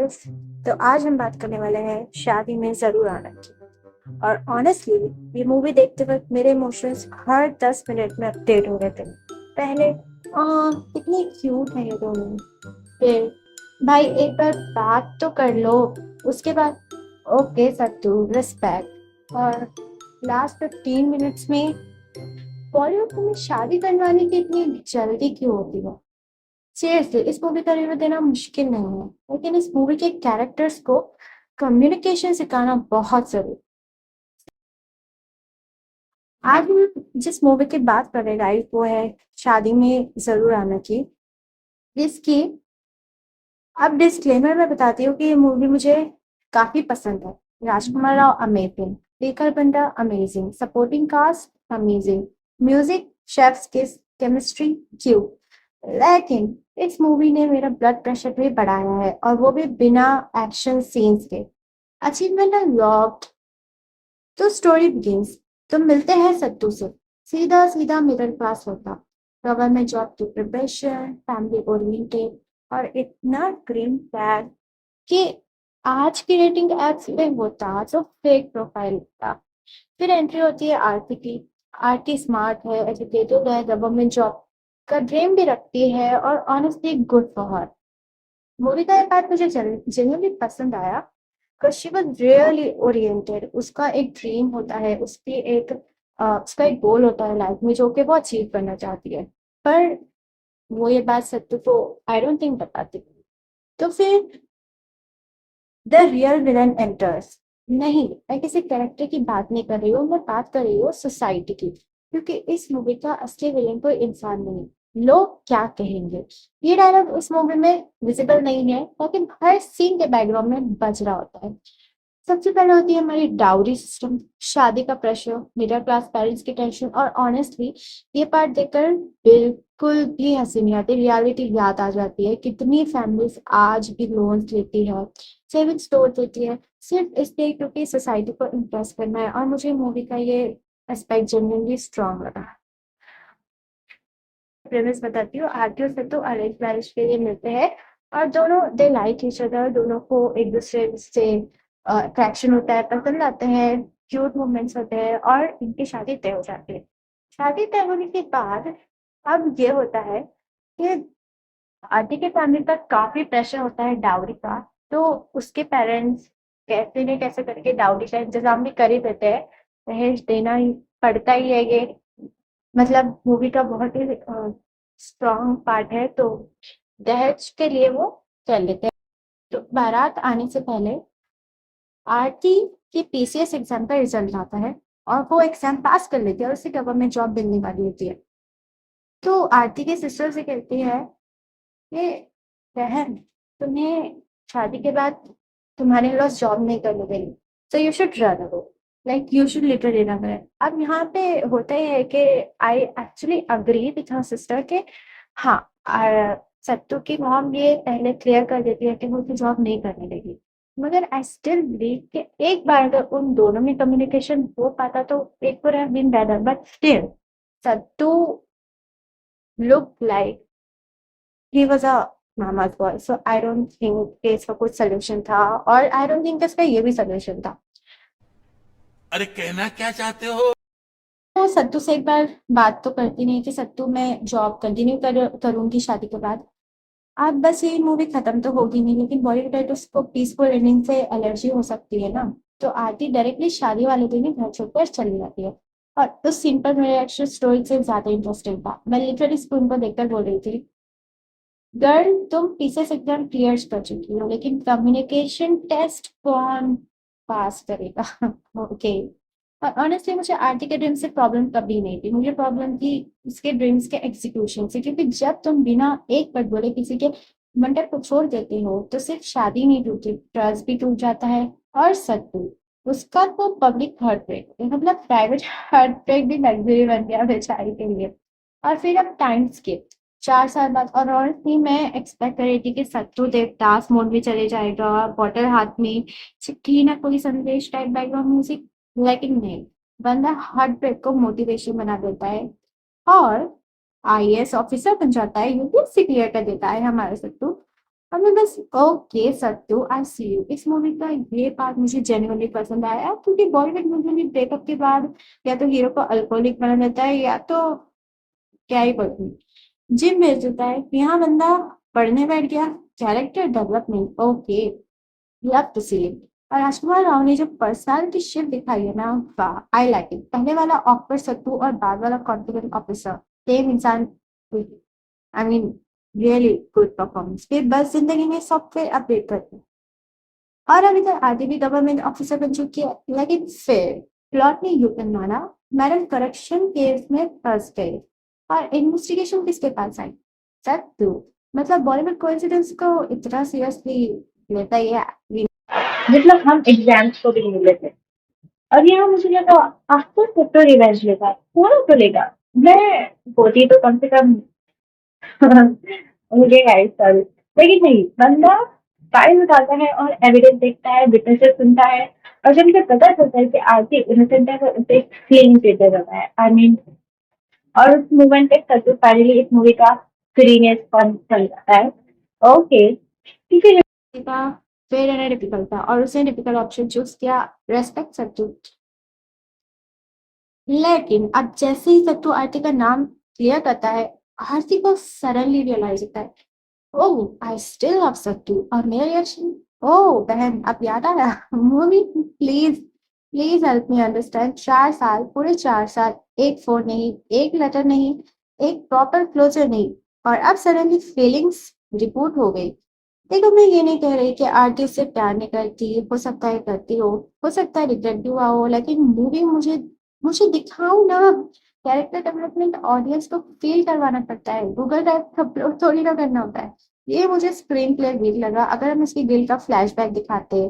Guys. तो आज हम बात करने वाले हैं शादी में जरूर आना की। और ऑनेस्टली ये मूवी देखते वक्त मेरे इमोशंस हर 10 मिनट में अपडेट हो रहे थे। पहले कितनी क्यूट है ये दोनों, फिर भाई एक बार बात तो कर लो, उसके बाद ओके सत्तू रिस्पेक्ट, और लास्ट 15 मिनट्स में बॉलीवुड में शादी करने वाले की इतनी जल्दी क्यों होती है। सीरियसली इस मूवी का रिव्यू देना मुश्किल नहीं है, लेकिन इस मूवी के कैरेक्टर्स को कम्युनिकेशन सिखाना बहुत जरूरी। आज हम जिस मूवी की बात कर रहे हैं गाइस, वो है शादी में जरूर आना की। इसकी अब डिस्क्लेमर में बताती हूँ कि ये मूवी मुझे काफी पसंद है। राजकुमार राव अमेजिंग, शेखर बंदा amazing, supporting cast amazing, music chef's kiss, chemistry cute. लेकिन इस मूवी ने मेरा ब्लड प्रेशर भी बढ़ाया है, और वो भी बिना एक्शन सीन्स के। Achievement unlocked. तो स्टोरी बिगिंस, तुम मिलते हैं सत्तू से, सीधा सीधा मिडिल क्लास होता, गवर्नमेंट जॉब की प्रिपरेशन, फैमिली ओरिएंटेड, और इतना ग्रीन फ्लैग कि आज की रेटिंग एप्स पे होता जो फेक प्रोफाइल था। फिर एंट्री होती है आरती की। आरती स्मार्ट है, एजुकेटेड है, गवर्नमेंट जॉब का ड्रीम भी रखती है, और honestly good for her. Movie का एक पार्ट मुझे जेन्युइनली पसंद आया, because she was really oriented. उसका एक ड्रीम होता है, उसका एक गोल होता है लाइफ में जो कि वो अचीव करना चाहती है, पर वो ये बात सत्तू को आई डोंट थिंक बताती। तो फिर द रियल विलन एंटर्स। नहीं, मैं किसी कैरेक्टर की बात नहीं कर रही हूँ, मैं बात कर रही हूँ सोसाइटी की, क्योंकि इस मूवी का असली विलन कोई इंसान नहीं, लोग क्या कहेंगे। ये डायलॉग इस मूवी में विजिबल नहीं है, लेकिन हर सीन के बैकग्राउंड में बज रहा होता है। सबसे पहले होती है हमारी डाउरी सिस्टम, शादी का प्रेशर, मिडिल क्लास पेरेंट्स की टेंशन, और ऑनेस्टली ये पार्ट देखकर बिल्कुल भी हंसी नहीं आती, रियलिटी याद आ जाती है। कितनी फैमिलीज आज भी लोन्स लेती है, सेविंग्स तोड़ देती है, सिर्फ इसलिए क्योंकि सोसाइटी को इम्प्रेस करना है। और मुझे मूवी का ये एस्पेक्ट जेन्युइनली स्ट्रांग लगा। प्रेमिस बताती हूँ, आरती और सत्तू अरेंज मैरिज के लिए मिलते हैं, और दोनों दे लाइक ईच अदर, दोनों को एक दूसरे से अट्रैक्शन होता है, पसंद आते हैं, क्यूट मोमेंट्स होते हैं, और इनकी शादी तय हो जाती है। शादी तय होने के बाद अब ये होता है कि आरती के फैमिली पर काफी प्रेशर होता है डाउरी का। तो उसके पेरेंट्स कैसे न कैसे करके डाउरी का इंतजाम भी कर ही देते हैं, दहेज देना ही पड़ता ही है ये। मतलब मूवी का बहुत ही स्ट्रॉन्ग पार्ट है, तो दहेज के लिए वो कर लेते हैं। तो बारात आने से पहले आरती के पीसीएस एग्जाम का रिजल्ट आता है, और वो एग्जाम पास कर लेती है, और उसे गवर्नमेंट जॉब मिलने वाली होती है। तो आरती के सिस्टर से कहती है कि बहन, तुम्हें शादी के बाद तुम्हारे लॉस जॉब नहीं करने देंगे, so you should run away, like you should literally run away। अब यहाँ पे होता ही है कि I actually agree with her sister के, हाँ, सत्तू की मॉम ये पहले क्लियर कर देती है कि वो उसे जॉब नहीं करने देगी। मगर आई स्टिल बिलीव कि एक बार अगर उन दोनों में कम्युनिकेशन हो पाता तो it would have been better, but still Sattu look like he was a mama's boy, so I don't think कि इसका कुछ सॉल्यूशन था, और आई डोंट थिंक इसका ये भी सॉल्यूशन था। अरे कहना क्या चाहते हो? तो सत्तू से एक बार बात तो करती नहीं कि सत्तू मैं जॉब कंटिन्यू करूंगी शादी के बाद। अब बस ये मूवी खत्म तो होगी नहीं, लेकिन बॉलीवुड राइटर्स को पीसफुल एंडिंग से एलर्जी हो सकती है ना। तो आरती डायरेक्टली शादी वाले दिन ही घर छोड़कर चली जाती है, और उस सीन पर मेरा एक्चुअल स्टोरी से ज्यादा इंटरेस्टिंग था। मैं लिटरली स्क्रीन पर देखकर बोल रही थी, गर्ल तुम पीसेस एग्जाम क्लियर कर चुकी हो, लेकिन कम्युनिकेशन टेस्ट कौन पास करेगा। ओके। और ऑनेस्टली मुझे आरती के ड्रीम से प्रॉब्लम कभी नहीं थी, मुझे प्रॉब्लम थी उसके ड्रीम्स के एग्जीक्यूशन से, क्योंकि जब तुम बिना एक बार बोले किसी के मंडप को छोड़ देते हो तो सिर्फ शादी नहीं टूटती, ट्रस्ट भी टूट जाता है। और सत्तू, उसका तो पब्लिक हार्ट ब्रेक, मतलब प्राइवेट हार्ट ब्रेक भी लग्जरी बन गया बेचारी के लिए। और फिर अब टाइम स्किप 4 साल बाद, और ऑनेस्टली मैं एक्सपेक्ट कर रही थी कि सत्तू देवदास मोड में चले जाएगा, बॉटल हाथ में, चिट्ठी ना कोई संदेश टाइप बैकग्राउंड म्यूजिक, लेकिन नहीं, बंदा हार्ट ब्रेक को मोटिवेशन बना देता है, और आईएएस ऑफिसर बन जाता है, यूपीएससी क्लियर कर देता है हमारा सत्तू। हमने बस okay Sattu I see you, इस मूवी का ये पार्ट मुझे जेन्युइनली पसंद आया क्योंकि बॉलीवुड मूवी में ब्रेकअप के बाद या तो हीरो को अल्कोहलिक बना देता है या तो क्या ही बोलूं, जिम भेज देता है। यहाँ बंदा पढ़ने बैठ गया, character development okay, love to see it. और राजकुमार राव ने जो पर्सनालिटी शिफ्ट दिखाई है ना, वाह आई लाइक इट। पहले वाला ऑकवर्ड सत्तू और बाद वाला कॉन्फिडेंट ऑफिसर, सेम इंसान। I mean really good performance. फिर बस जिंदगी में सॉफ्टवेयर अपडेट करते, और अभी तक आधी भी गवर्नमेंट ऑफिसर बन चुकी है, लेकिन फिर प्लॉट ने यूटर्न मारा। मैडम करप्शन केस में फंस गई और इन्वेस्टिगेशन किसके पास आई? सत्तू। मतलब बॉलीवुड कोइंसिडेंस को इतना सीरियसली लेता ही है। मतलब हम एग्जाम्स को भी नहीं लेते। और यहाँ मुझे लगा आफ्टर पेपर रिवेंज लेगा, थोड़ा तो लेगा। मैं होती तो कम से कम मुझे गाइड कर, लेकिन नहीं, बंदा फाइल उठाता है और एविडेंस देखता है, विटनेसेस सुनता है, और जब मुझे पता चलता है कि आरती इनोसेंट है तो उसे क्लीन चिट जाता है। आई मीन, और उस मूवमेंट पे सत्तू फाइनली इस मूवी का सीरीनेस पन चल जाता है। ओके, क्योंकि का फेयर एंड डिफिकल्ट था और उसने डिफिकल्ट ऑप्शन चूज किया, रेस्पेक्ट सत्तू। लेकिन अब जैसे ही सत्तू आरती का नाम क्लियर करता है, आरती को सडनली रियलाइज होता है, ओह आई स्टिल लव सत्तू। और मेरा रिएक्शन, ओह बहन अब याद आया movie, please please help me understand. 4 साल, पूरे 4 साल, एक फोन नहीं, एक लेटर नहीं, एक प्रॉपर क्लोजर नहीं, और अब सडनली फीलिंग्स रिपोर्ट हो गई। देखो मैं ये नहीं कह रही कि आरती उससे प्यार नहीं करती, हो सकता है करती हो सकता है रिग्रेट भी हुआ हो, लेकिन मूवी मुझे मुझे दिखाओ ना। कैरेक्टर डेवलपमेंट ऑडियंस को फील करवाना पड़ता है, गूगल ड्राइव का अपलोड थोड़ी ना करना होता है। ये मुझे स्क्रीन प्ले वीक लगा। अगर हम इसकी गिल का फ्लैशबैक दिखाते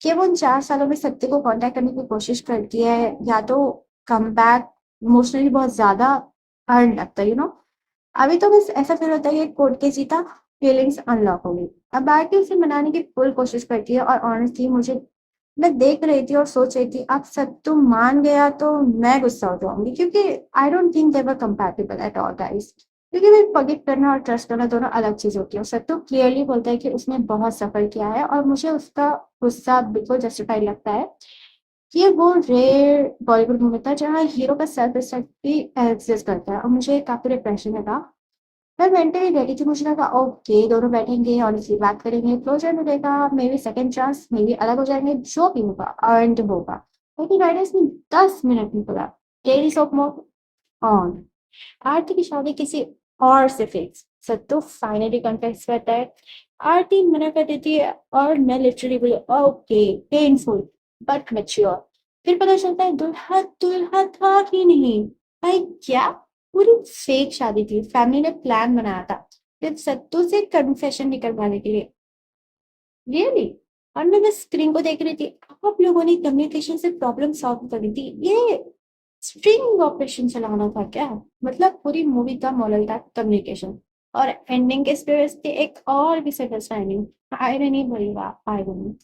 कि वो उन 4 सालों में सत्य को कांटेक्ट करने की कोशिश करती है, या तो कम बैक, इमोशनली बहुत ज्यादा अर्न लगता है, अभी तो बस ऐसा फील होता है कि कोर्ट के जीता, फीलिंग्स अनलॉक हो गई। अब आके उसे मनाने की फुल कोशिश करती है, और ऑनेस्टली मुझे, मैं देख रही थी और सोच रही थी अब सत्तू मान गया तो मैं गुस्सा हो जाऊंगी, क्योंकि I don't think they were compatible at all guys. क्योंकि मैं फॉरगिव करना और ट्रस्ट करना दोनों अलग चीज होती है। सत्तू क्लियरली बोलता है कि उसने बहुत सफर किया है, और मुझे उसका गुस्सा बिल्कुल जस्टिफाइड लगता है। ये वो रेयर बॉलीवुड मूवी था जहाँ हीरो का सेल्फ रिस्पेक्ट भी एग्जिस्ट करता है, और मुझे काफी डिप्रेशन लगा। मैं मेंटली रेडी थी, मुझे लगा ओके दोनों बैठेंगे और इसी बात करेंगे, क्लोजर मिलेगा, may be second chance, may be अलग हो जाएंगे, जो भी होगा अर्न्ड होगा। लेकिन राइडर्स ने 10 मिनट में बोला लेडीज ऑफ मोर ऑन, आरती की शादी किसी और से फिक्स। सत्तू फाइनली कन्फेस करता है, आरती मना कर देती है, और मैं लिटरली बोली ओके पेनफुल बट मैच्योर। फिर पता चलता है दुल्हा दुल्हा था ही नहीं। भाई क्या, पूरी फेक शादी थी, फैमिली ने प्लान बनाया था सिर्फ सत्तू से कन्फेशन निकलवाने के लिए। रियली। और मैं बस स्क्रीन को देख रही थी, आप लोगों ने कम्युनिकेशन से प्रॉब्लम सॉल्व करी थी, ये स्ट्रिंग ऑपरेशन चलाना था क्या? मतलब पूरी मूवी का मॉडल था कम्युनिकेशन, और एंडिंग के स्पिरिट थे एक और भी मिसअंडरस्टैंडिंग। आई नहीं बोलूंगा, आई नहीं।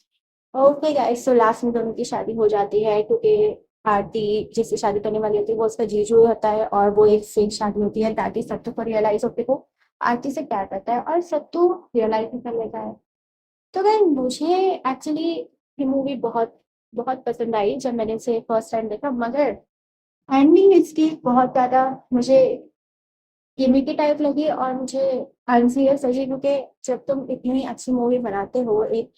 ओके गाइस, तो लास्ट में दोनों की शादी हो जाती है, क्योंकि आरती जिससे शादी करने वाली होती है वो उसका जीजू होता है, और वो एक फेक शादी होती है ताकि सत्तू को रियलाइज होते को आरती से प्यार करता है, और सत्तू रियलाइज भी कर लेता है। तो भाई मुझे एक्चुअली ये मूवी बहुत बहुत पसंद आई जब मैंने इसे फर्स्ट टाइम देखा, मगर एंडिंग इसकी बहुत ज्यादा मुझे गिमिकी टाइप लगी, और मुझे अनसीरियस लगी, क्योंकि जब तुम इतनी अच्छी मूवी बनाते हो एक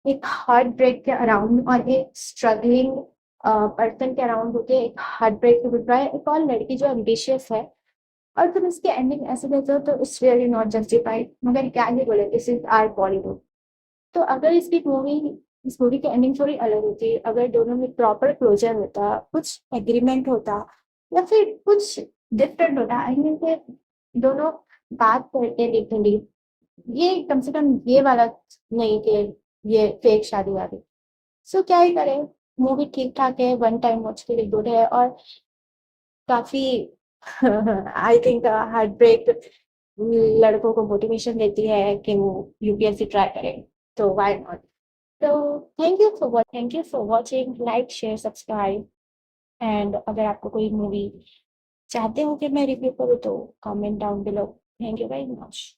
एक हार्ट ब्रेक के अराउंड और एक स्ट्रगलिंग पर्सन के अराउंड होके एक हार्ट ब्रेक हो रहा है, एक और लड़की जो एम्बिशियस है, और तुम इसकी एंडिंग ऐसे देते हो तो इट्स रियली नॉट जस्टिफाइड। मगर क्या ही बोले, दिस इज आर बॉलीवुड। तो अगर इस मूवी की एंडिंग थोड़ी अलग होती, अगर दोनों में प्रॉपर क्लोजर होता, कुछ एग्रीमेंट होता, या फिर कुछ डिफरेंट होता, आई मीन कि दोनों बात करके देखेंगे, ये कम से कम ये वाला नहीं कि ये फेक शादी वाली। सो क्या ही करें, मूवी ठीक ठाक है, वन टाइम वॉच के लिए गुड है, और काफी आई थिंक हार्ट ब्रेक लड़कों को मोटिवेशन देती है कि वो यूपीएससी ट्राई करें, तो व्हाई नॉट। तो thank you for watching, like share subscribe, and अगर आपको कोई मूवी चाहते हो कि मैं रिव्यू करूँ तो comment down below. Thank you very much.